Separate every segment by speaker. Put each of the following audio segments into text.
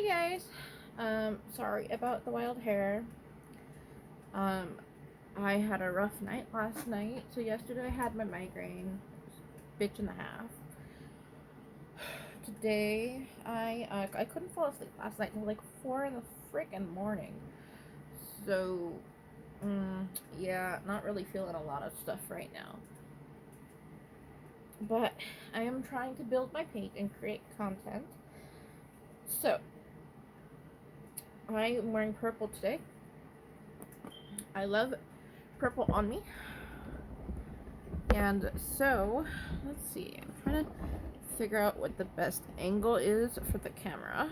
Speaker 1: Hey guys, sorry about the wild hair. Um, I had a rough night last night, so yesterday I had my migraine, bitch and a half. Today I couldn't fall asleep last night until like 4 in the freaking morning. So, yeah, not really feeling a lot of stuff right now. But I am trying to build my page and create content. So, I am wearing purple today. I love purple on me. And so, let's see. I'm trying to figure out what the best angle is for the camera.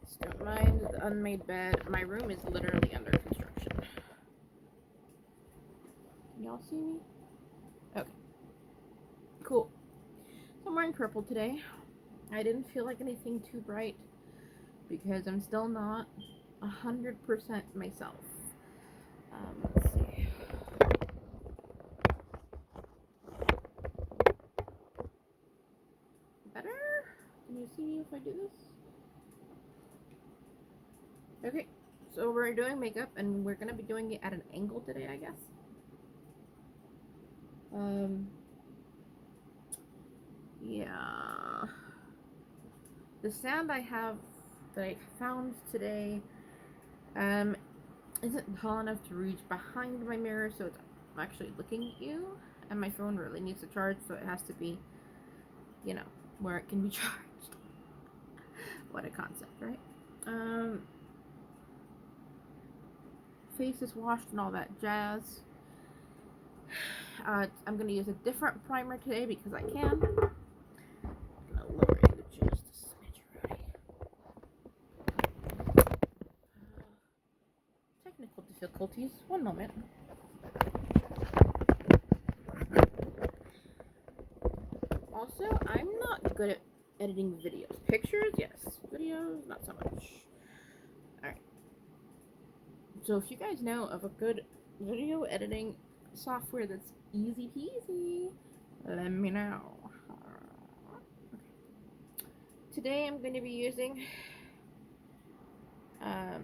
Speaker 1: Just don't mind the unmade bed. My room is literally under construction. Can y'all see me? Okay. Cool. So I'm wearing purple today. I didn't feel like anything too bright because I'm still not 100% myself. Let's see. Better? Can you see me if I do this? Okay, so we're doing makeup and we're gonna be doing it at an angle today, I guess. Yeah. The stand I have that I found today isn't tall enough to reach behind my mirror, so it's actually looking at you. And my phone really needs to charge, so it has to be, where it can be charged. What a concept, right? Face is washed and all that jazz. I'm gonna use a different primer today because I can. I'm gonna lower you just a smidge, right? Technical difficulties. One moment. Also, I'm not good at editing videos. Pictures, yes. Videos, not so much. Alright. So if you guys know of a good video editing software that's easy peasy, let me know. Okay. Today I'm going to be using I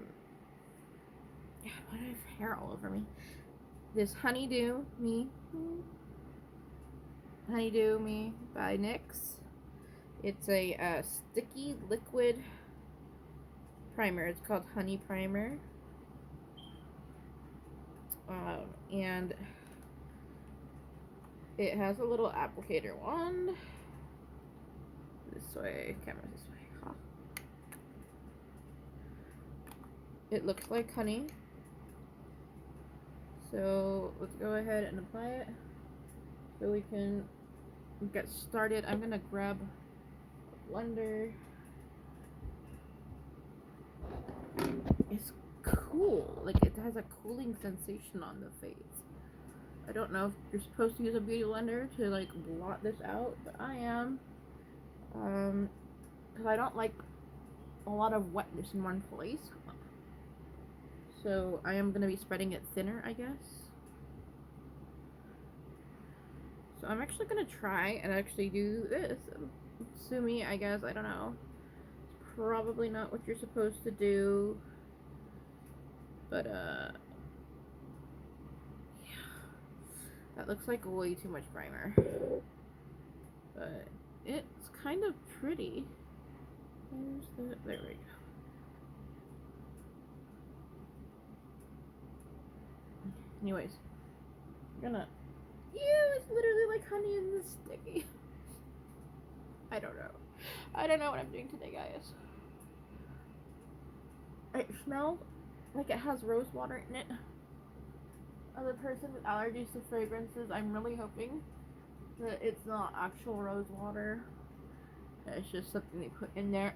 Speaker 1: have hair all over me. This Honeydew Me by NYX. It's a sticky liquid primer. It's called Honey Primer. And it has a little applicator wand. This way, camera this way. Huh. It looks like honey. So let's go ahead and apply it so we can get started. I'm gonna grab a blender. It's cool. Like, it has a cooling sensation on the face. I don't know if you're supposed to use a beauty blender to like blot this out, but I am. Because I don't like a lot of wetness in one place. So I am going to be spreading it thinner, I guess. So I'm actually going to try and actually do this. Sue me, I guess. I don't know. It's probably not what you're supposed to do. But, yeah. That looks like way too much primer. But it's kind of pretty. There we go. Anyways, I'm gonna. Ew, it's literally like honey in the sticky. I don't know. I don't know what I'm doing today, guys. It smells like it has rose water in it. As a person with allergies to fragrances, I'm really hoping that it's not actual rose water. It's just something they put in there.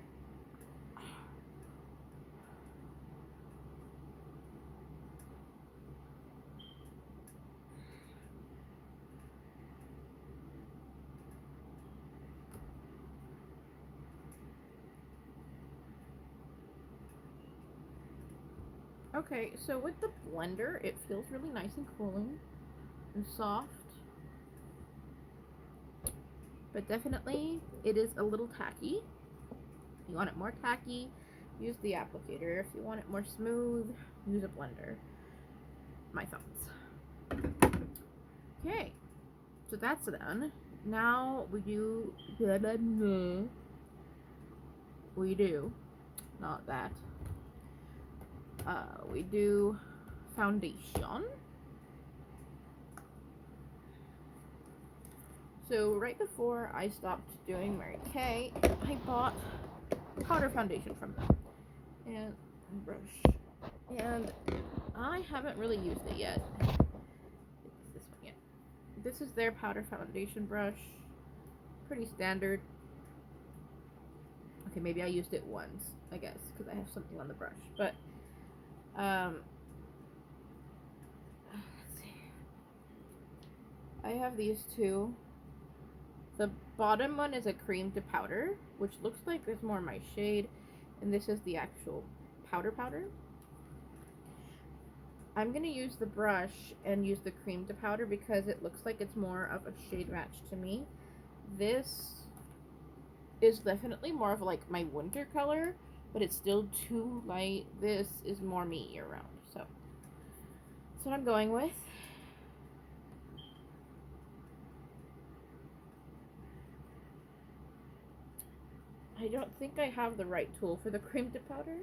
Speaker 1: Okay, so with the blender, it feels really nice and cooling. and soft. But definitely, it is a little tacky. If you want it more tacky, use the applicator. If you want it more smooth, use a blender. My thoughts. Okay, so that's done. Now we do, not that. We do foundation. So right before I stopped doing Mary Kay, I bought powder foundation from them and brush, and I haven't really used it yet. It's this one yet. This is their powder foundation brush, pretty standard. Okay, maybe I used it once, I guess, because I have something on the brush, but let's see. I have these two. The bottom one is a cream to powder, which looks like it's more my shade, and this is the actual powder. I'm going to use the brush and use the cream to powder because it looks like it's more of a shade match to me. This is definitely more of like my winter color, but it's still too light. This is more me year round, so that's what I'm going with. I don't think I have the right tool for the cream to powder.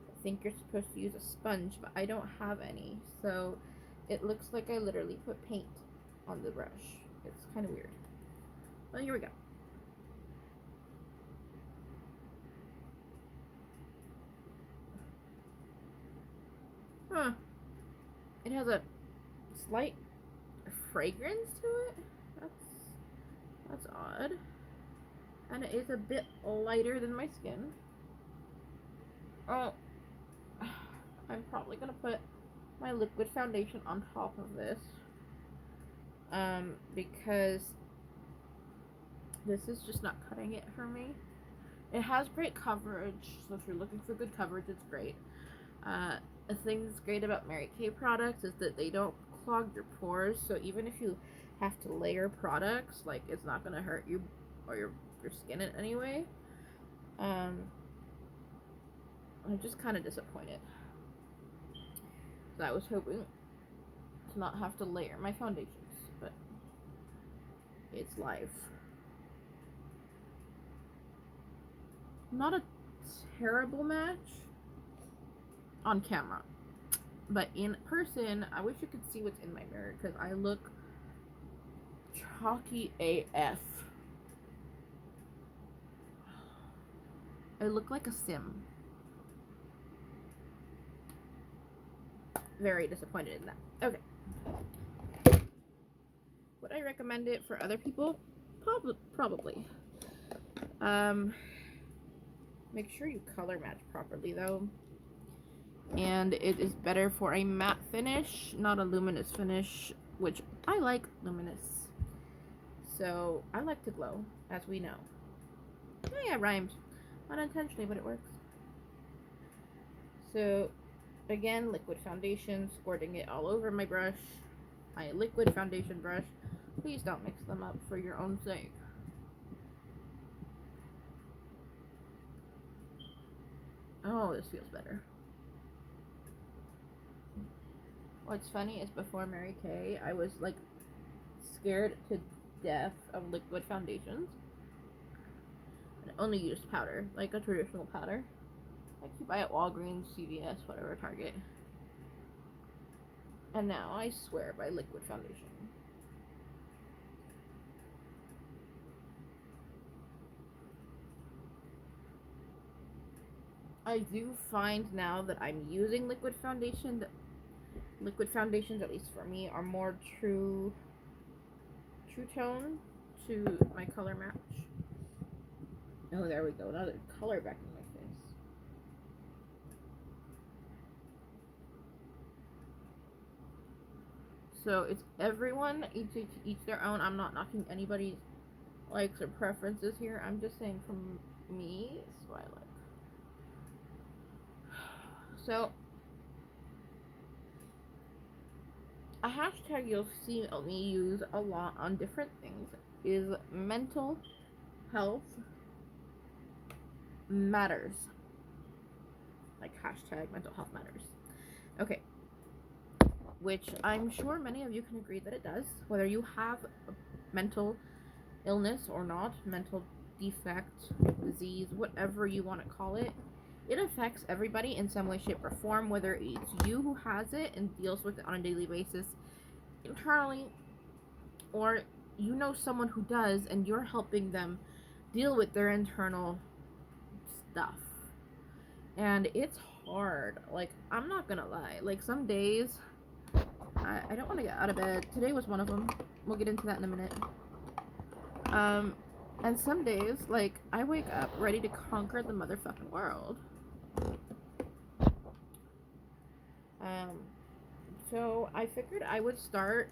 Speaker 1: I think you're supposed to use a sponge, but I don't have any. So it looks like I literally put paint on the brush. It's kind of weird. Well, here we go. Huh. It has a slight fragrance to it. That's odd. And it is a bit lighter than my skin. Oh, I'm probably gonna put my liquid foundation on top of this, because this is just not cutting it for me. It has great coverage, so if you're looking for good coverage, it's great. The thing that's great about Mary Kay products is that they don't clog your pores, so even if you have to layer products, like, it's not gonna hurt you or your skin in any way. I'm just kind of disappointed. So I was hoping to not have to layer my foundations, but it's life. Not a terrible match on camera, but in person, I wish you could see what's in my mirror because I look chalky AF. I look like a sim. Very disappointed in that. Okay. Would I recommend it for other people? Probably. Make sure you color match properly though. And it is better for a matte finish, not a luminous finish, which I like luminous. So I like to glow, as we know. Oh yeah, rhymes. Unintentionally, but it works. So again, liquid foundation, squirting it all over my brush. My liquid foundation brush. Please don't mix them up for your own sake. Oh, this feels better. What's funny is before Mary Kay, I was like scared to death of liquid foundations. And I only used powder, like a traditional powder. Like you buy at Walgreens, CVS, whatever, Target. And now I swear by liquid foundation. I do find now that I'm using liquid foundation that liquid foundations, at least for me, are more true tone to my color match. Oh, there we go. Another color back in my face. So it's everyone, each their own. I'm not knocking anybody's likes or preferences here. I'm just saying from me, it's what I like. So a hashtag you'll see me use a lot on different things is mental health matters. Like hashtag mental health matters. Okay. Which I'm sure many of you can agree that it does. Whether you have a mental illness or not, mental defect, disease, whatever you want to call it, it affects everybody in some way, shape, or form, whether it's you who has it and deals with it on a daily basis internally, or you know someone who does and you're helping them deal with their internal stuff. And it's hard. Like, I'm not gonna lie. Like, some days, I don't want to get out of bed. Today was one of them. We'll get into that in a minute. And some days, like, I wake up ready to conquer the motherfucking world. So I figured I would start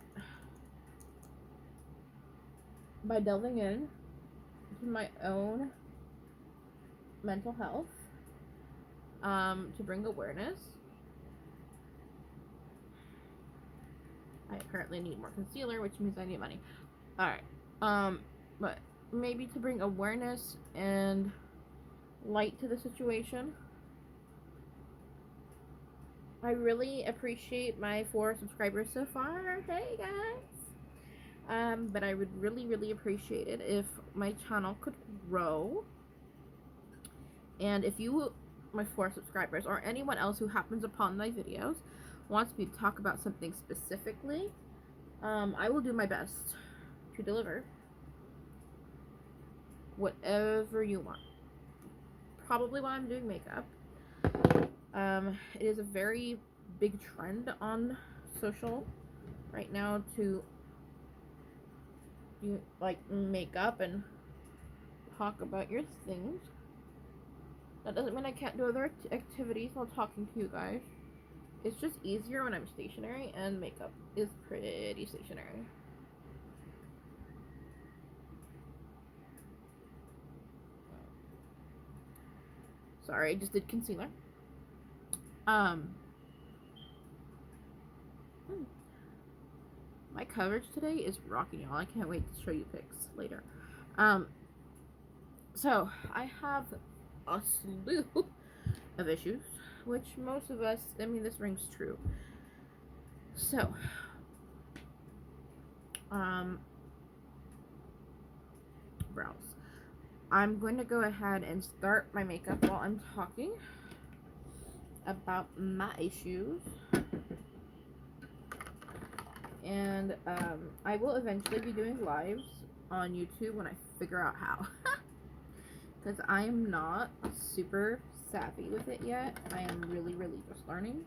Speaker 1: by delving in to my own mental health, to bring awareness. I apparently need more concealer, which means I need money. Alright, but maybe to bring awareness and light to the situation. I really appreciate my 4 subscribers so far. Hey guys! But I would really appreciate it if my channel could grow. And if you, my 4 subscribers, or anyone else who happens upon my videos, wants me to talk about something specifically, I will do my best to deliver whatever you want. Probably while I'm doing makeup. It is a very big trend on social right now to do like makeup and talk about your things. That doesn't mean I can't do other activities while talking to you guys. It's just easier when I'm stationary, and makeup is pretty stationary. Sorry, I just did concealer. My coverage today is rocking, y'all. I can't wait to show you pics later. So I have a slew of issues, which most of us, I mean, this rings true. So, brows. I'm going to go ahead and start my makeup while I'm talking about my issues. And I will eventually be doing lives on YouTube when I figure out how. Because I am not super savvy with it yet. I am really just learning.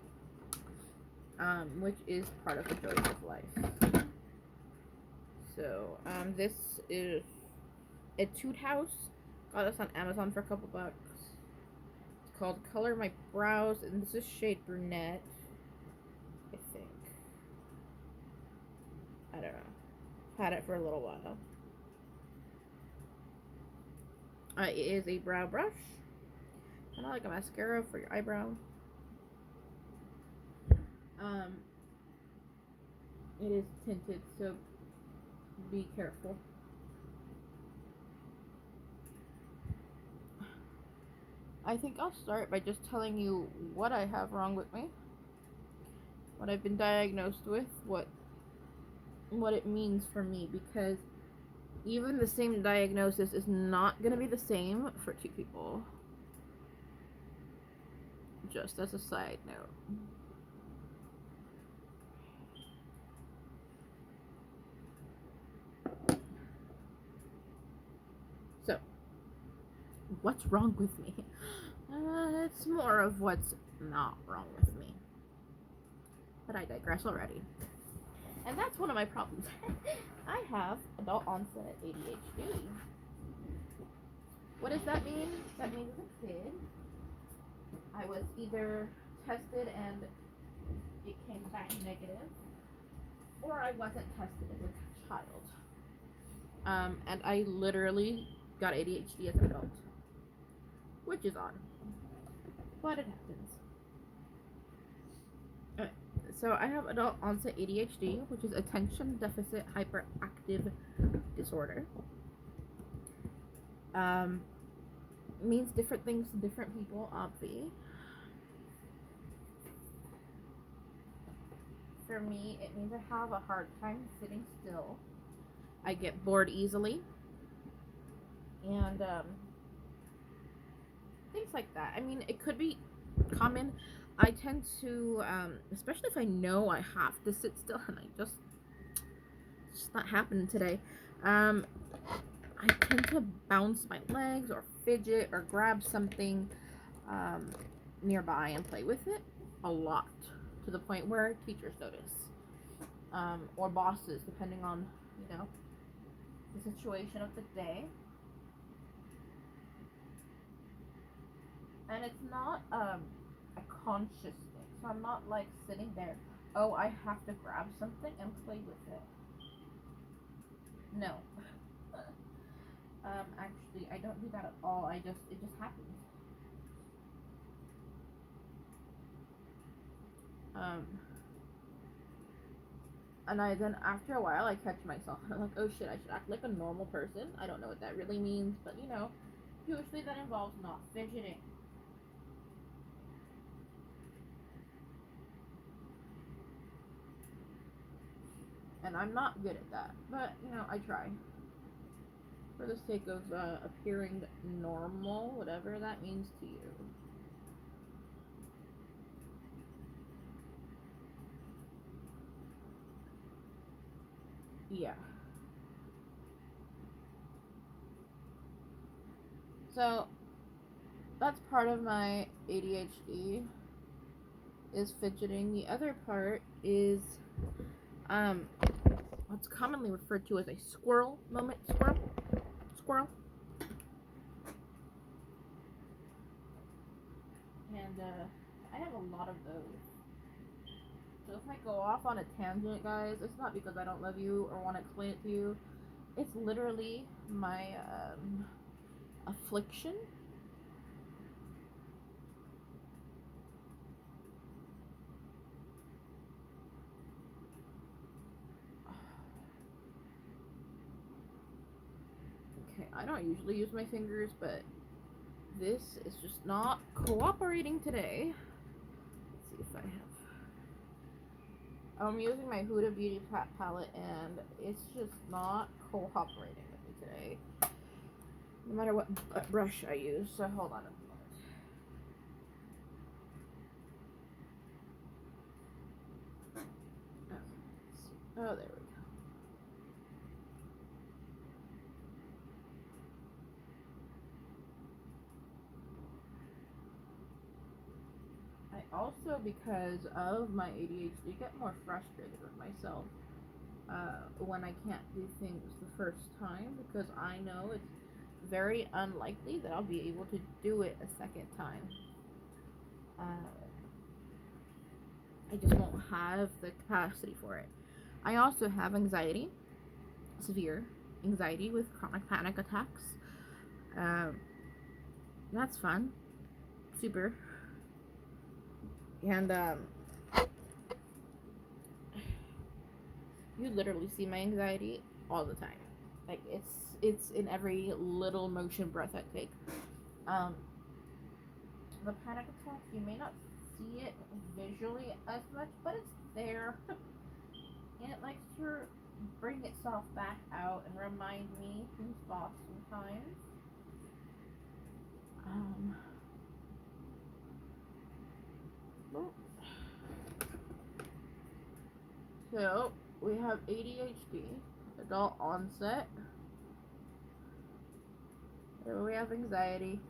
Speaker 1: Which is part of the joys of life. So, this is Etude House. Got this on Amazon for a couple bucks. It's called Color My Brows, and this is shade Brunette, I think. I don't know. Had it for a little while. It is a brow brush. Kind of like a mascara for your eyebrow. It is tinted, so be careful. I think I'll start by just telling you what I have wrong with me, what I've been diagnosed with, what it means for me, because even the same diagnosis is not going to be the same for 2 people. Just as a side note. So, what's wrong with me? It's more of what's not wrong with me. But I digress already. And that's one of my problems. I have adult onset ADHD. What does that mean? That means as a kid, I was either tested and it came back negative, or I wasn't tested as a child. And I literally got ADHD as an adult, which is odd, but it happens. So I have adult onset ADHD, which is attention deficit hyperactive disorder. Means different things to different people, obviously. For me, it means I have a hard time sitting still. I get bored easily. And things like that. I mean, it could be common. I tend to, especially if I know I have to sit still, and it's just not happening today. I tend to bounce my legs or fidget or grab something nearby and play with it a lot, to the point where teachers notice, or bosses, depending on, you know, the situation of the day. And it's not a conscious thing. So I'm not like sitting there, oh, I have to grab something and play with it. No. Actually, I don't do that at all. It just happens. And then after a while, I catch myself. I'm like, oh shit, I should act like a normal person. I don't know what that really means, but you know, usually that involves not fidgeting. And I'm not good at that, but you know, I try. For the sake of appearing normal, whatever that means to you. Yeah. So, that's part of my ADHD, is fidgeting. The other part is what's commonly referred to as a squirrel moment. Squirrel. And I have a lot of those. So if I go off on a tangent, guys, it's not because I don't love you or want to explain it to you. It's literally my affliction. Okay, I don't usually use my fingers, but this is just not cooperating today. Let's see if I have. I'm using my Huda Beauty palette, and it's just not cooperating with me today. No matter what brush I use. So hold on a minute. Okay. Oh, there we go. Also, because of my ADHD, get more frustrated with myself when I can't do things the first time, because I know it's very unlikely that I'll be able to do it a second time. I just won't have the capacity for it. I also have anxiety, severe anxiety with chronic panic attacks. That's fun. Super. And you literally see my anxiety all the time. Like it's in every little motion breath I take. The panic attack, you may not see it visually as much, but it's there. And it likes to bring itself back out and remind me who's boss sometimes. So we have ADHD, adult onset. There we have anxiety,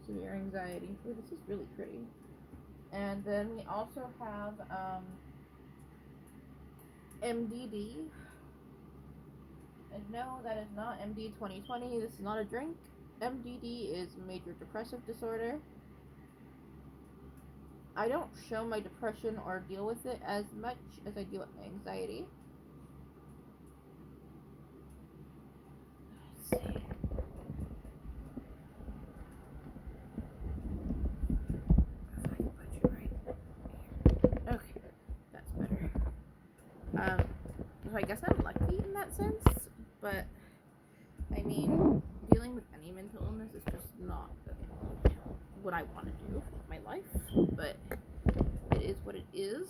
Speaker 1: severe anxiety. Ooh, this is really pretty. And then we also have MDD. And no, that is not MD 2020. This is not a drink. MDD is major depressive disorder. I don't show my depression or deal with it as much as I deal with my anxiety. Let's see. If I can put you right here. Okay. So I guess I'm lucky in that sense, but I mean, dealing with any mental illness is just not what I want to do with my life, but it is what it is.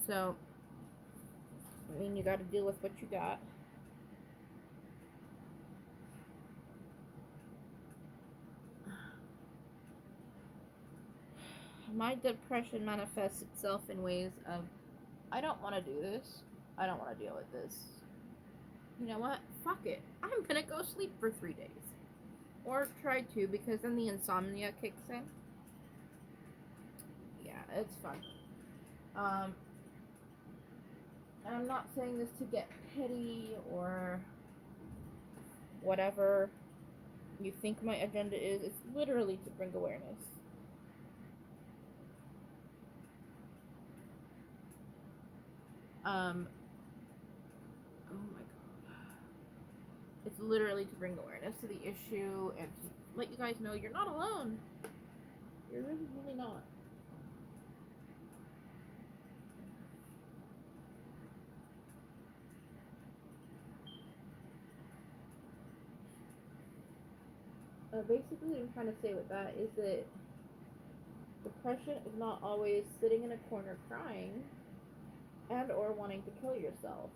Speaker 1: So, I mean, you got to deal with what you got. My depression manifests itself in ways of, I don't want to do this. I don't want to deal with this. You know what? Fuck it. I'm gonna go sleep for 3 days. Or try to, because then the insomnia kicks in. Yeah, it's fun. And I'm not saying this to get petty or whatever you think my agenda is. It's literally to bring awareness. Oh my god. It's literally to bring awareness to the issue and to let you guys know you're not alone. You're really not. Basically, what I'm trying to say with that is that depression is not always sitting in a corner crying and or wanting to kill yourself.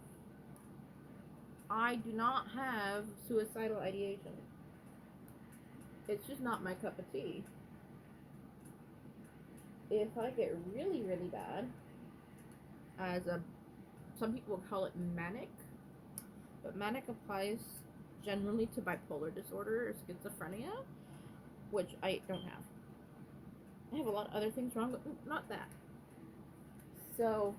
Speaker 1: I do not have suicidal ideation. It's just not my cup of tea. If I get really, really bad, some people call it manic, but manic applies generally to bipolar disorder or schizophrenia, which I don't have. I have a lot of other things wrong, but not that. So,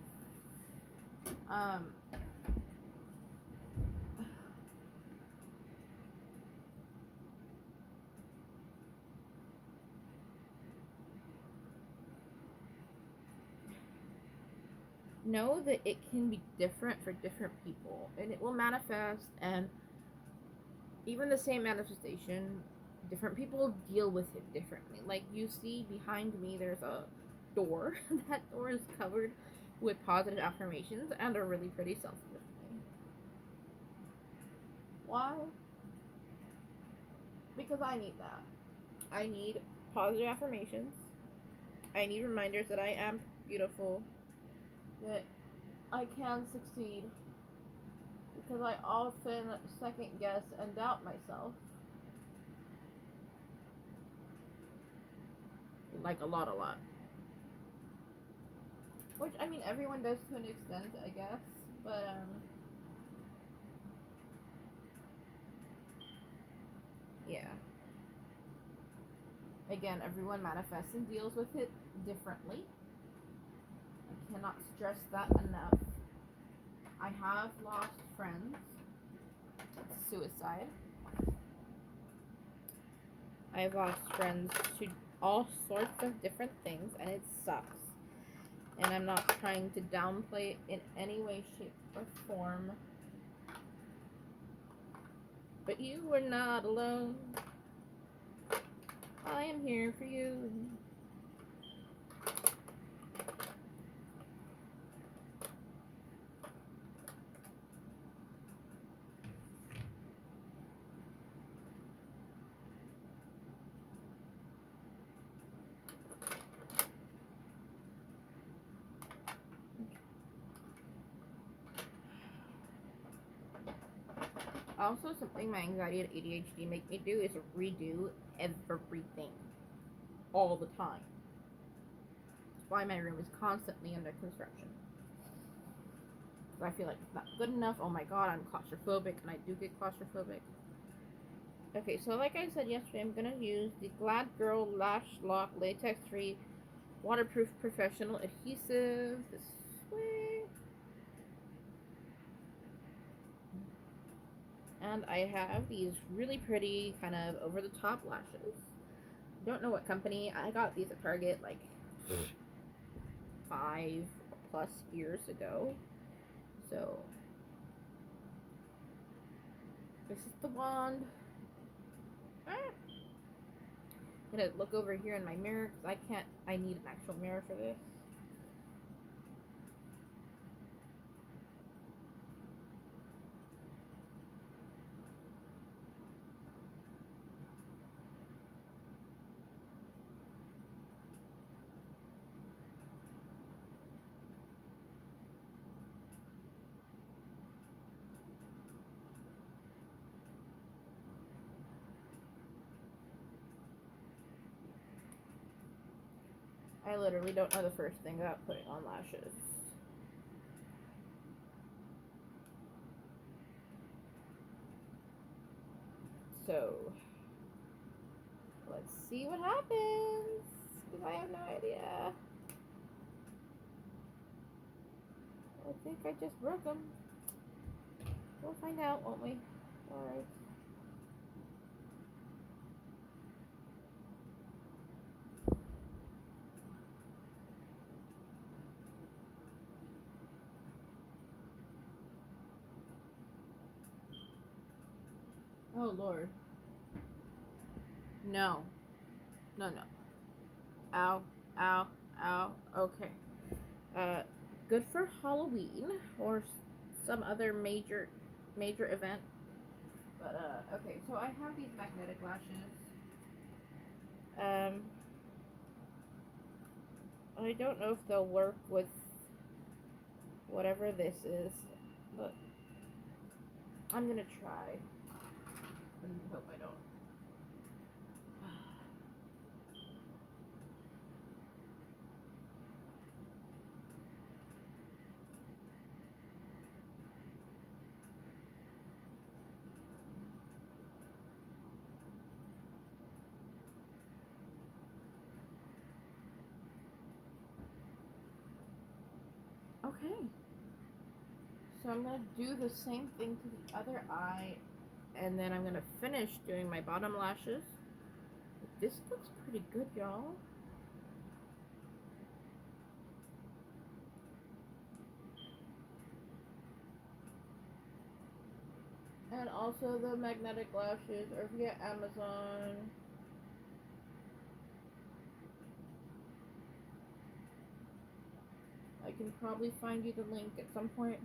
Speaker 1: know that it can be different for different people, and it will manifest, and even the same manifestation, different people deal with it differently. Like, you see behind me, there's a door. That door is covered with positive affirmations and a really pretty self-lifting. Why? Because I need that. I need positive affirmations. I need reminders that I am beautiful, that I can succeed, because I often second guess and doubt myself. Like, a lot. Which, I mean, everyone does to an extent, I guess, but, yeah. Again, everyone manifests and deals with it differently. I cannot stress that enough. I have lost friends to suicide. I have lost friends to all sorts of different things, and it sucks. And I'm not trying to downplay it in any way, shape, or form. But you were not alone. I am here for you. Also, something my anxiety and ADHD make me do is redo everything all the time. That's why my room is constantly under construction. Because I feel like it's not good enough. Oh my god, I'm claustrophobic, and I do get claustrophobic. Okay, so like I said yesterday, I'm going to use the Glad Girl Lash Lock Latex Free Waterproof Professional Adhesive this way. And I have these really pretty kind of over-the-top lashes. Don't know what company. I got these at Target like 5+ years ago. So this is the wand. I'm gonna look over here in my mirror because I need an actual mirror for this. I literally don't know the first thing about putting on lashes. So, let's see what happens, because I have no idea. I think I just broke them. We'll find out, won't we? Alright. Oh, Lord. No. No, no. Ow. Ow. Ow. Okay. Good for Halloween or some other major event. But, okay. So I have these magnetic lashes. I don't know if they'll work with whatever this is, but I'm gonna try and hope I don't. Okay. So I'm gonna do the same thing to the other eye, and then I'm gonna finish doing my bottom lashes. This looks pretty good, y'all. And also the magnetic lashes are via Amazon. I can probably find you the link at some point.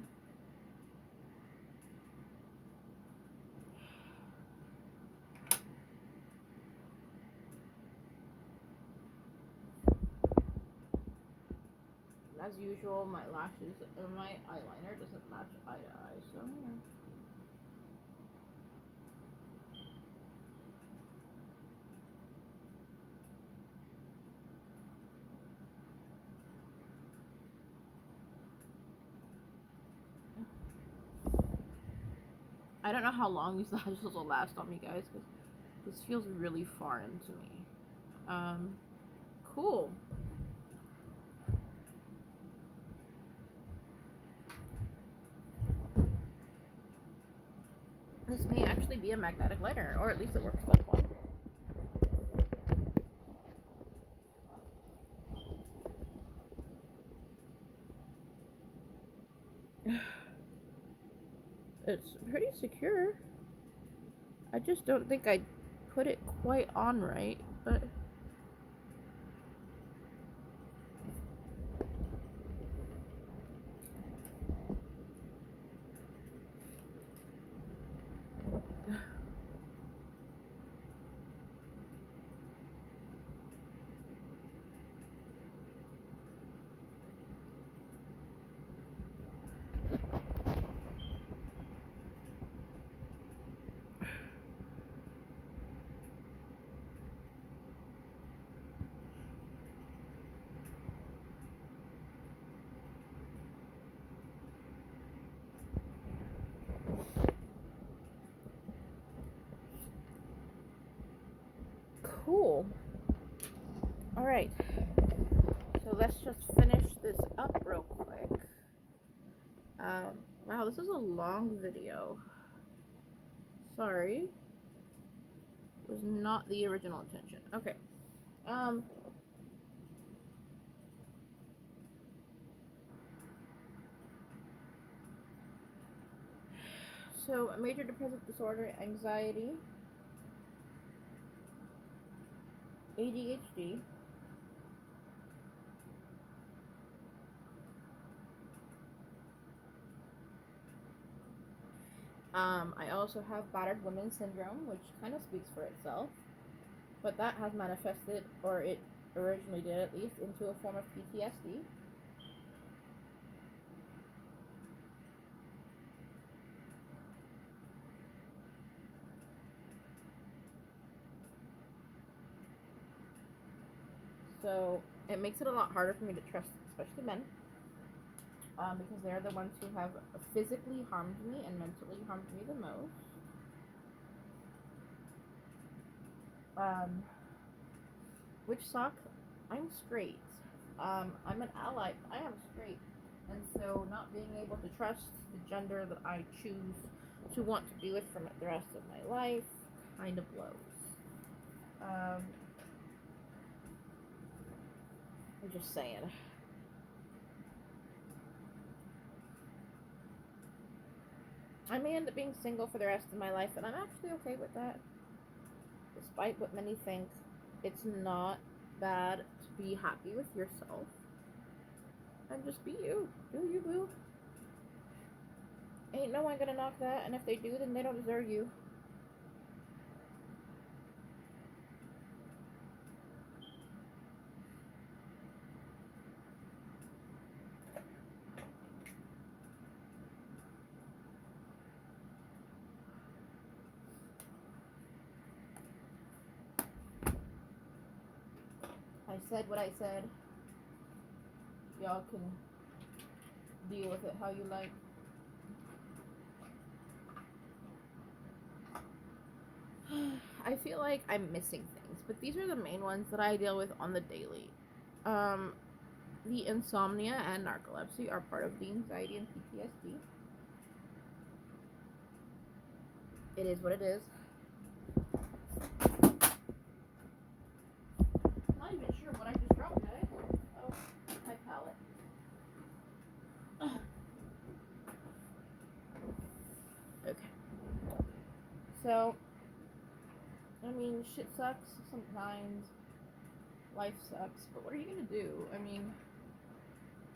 Speaker 1: As usual, my lashes and my eyeliner doesn't match eye to eye, so yeah. I don't know how long these lashes will last on me, guys, because this feels really foreign to me. Cool. This may actually be a magnetic lighter, or at least it works like one. It's pretty secure. I just don't think I put it quite on right, but cool. Alright, so let's just finish this up real quick. Wow, this is a long video. Sorry. It was not the original intention. Okay. So, major depressive disorder, anxiety. ADHD. I also have battered women syndrome, which kind of speaks for itself, but that has manifested, or it originally did at least, into a form of PTSD. So it makes it a lot harder for me to trust, especially men, because they're the ones who have physically harmed me and mentally harmed me the most. Which suck? I'm straight. I'm an ally. I am straight, and so not being able to trust the gender that I choose to want to be with for the rest of my life kind of blows. I'm just saying. I may end up being single for the rest of my life, and I'm actually okay with that. Despite what many think, it's not bad to be happy with yourself. And just be you. Do you, boo. Ain't no one gonna knock that, and if they do, then they don't deserve you. I said what I said. Y'all can deal with it how you like. I feel like I'm missing things, but these are the main ones that I deal with on the daily. The insomnia and narcolepsy are part of the anxiety and PTSD. It is what it is. I'm not even sure what I just dropped, guys. Oh, my palette. Okay. So, I mean, shit sucks sometimes. Life sucks, but what are you gonna do? I mean,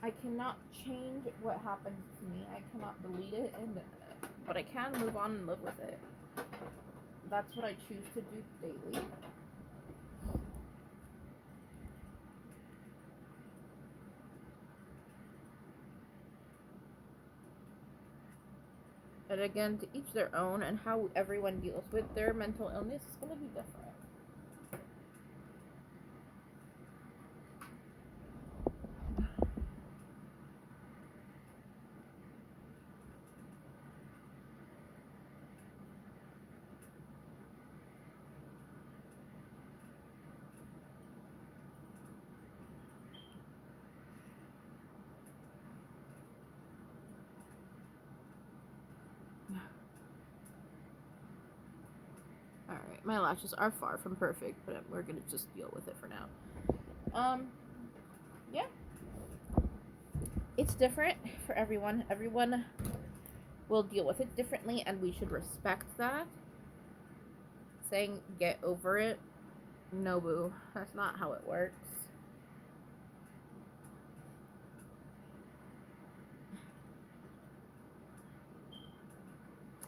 Speaker 1: I cannot change what happens to me. I cannot delete it, but I can move on and live with it. That's what I choose to do daily. And again, to each their own, and how everyone deals with their mental illness is going to be different. Alright, my lashes are far from perfect, but we're going to just deal with it for now. Yeah. It's different for everyone. Everyone will deal with it differently, and we should respect that. Saying get over it, no, boo. That's not how it works.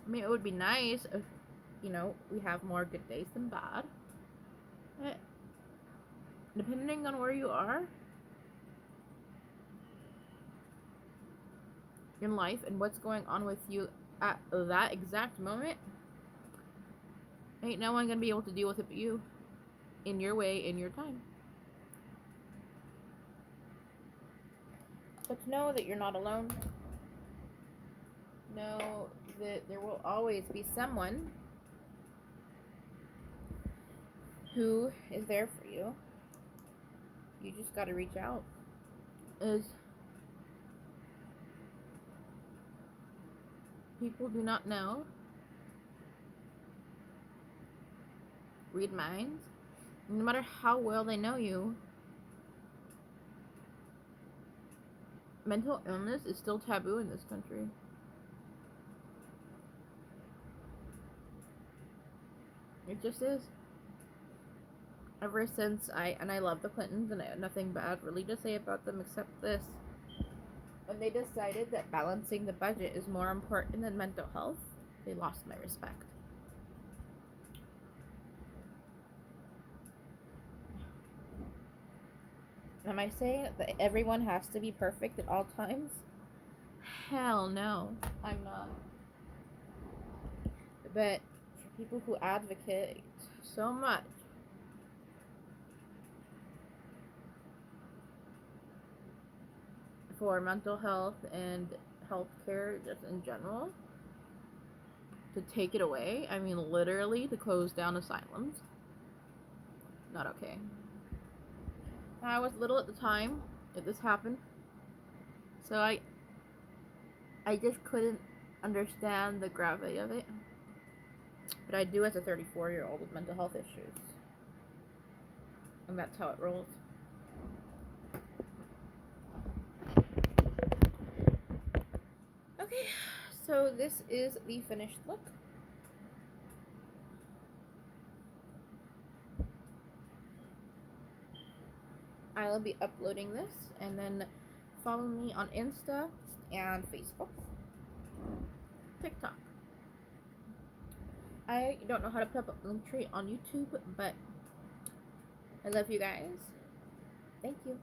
Speaker 1: I mean, it would be nice if, we have more good days than bad. But depending on where you are in life and what's going on with you at that exact moment, ain't no one gonna be able to deal with it but you. In your way, in your time. But to know that you're not alone. Know that there will always be someone who is there for you. You just gotta reach out. As people do not know, read minds. No matter how well they know you, mental illness is still taboo in this country. It just is. ever since I love the Clintons and I have nothing bad really to say about them except this. When they decided that balancing the budget is more important than mental health, they lost my respect. Am I saying that everyone has to be perfect at all times? Hell no, I'm not. But for people who advocate so much for mental health and healthcare just in general, to take it away, I mean literally to close down asylums, not okay. I was little at the time that this happened, so I just couldn't understand the gravity of it. But I do as a 34-year-old with mental health issues. And that's how it rolls. Okay, so this is the finished look. I'll be uploading this, and then follow me on Insta and Facebook, TikTok. I don't know how to put up a link tree on YouTube, but I love you guys. Thank you.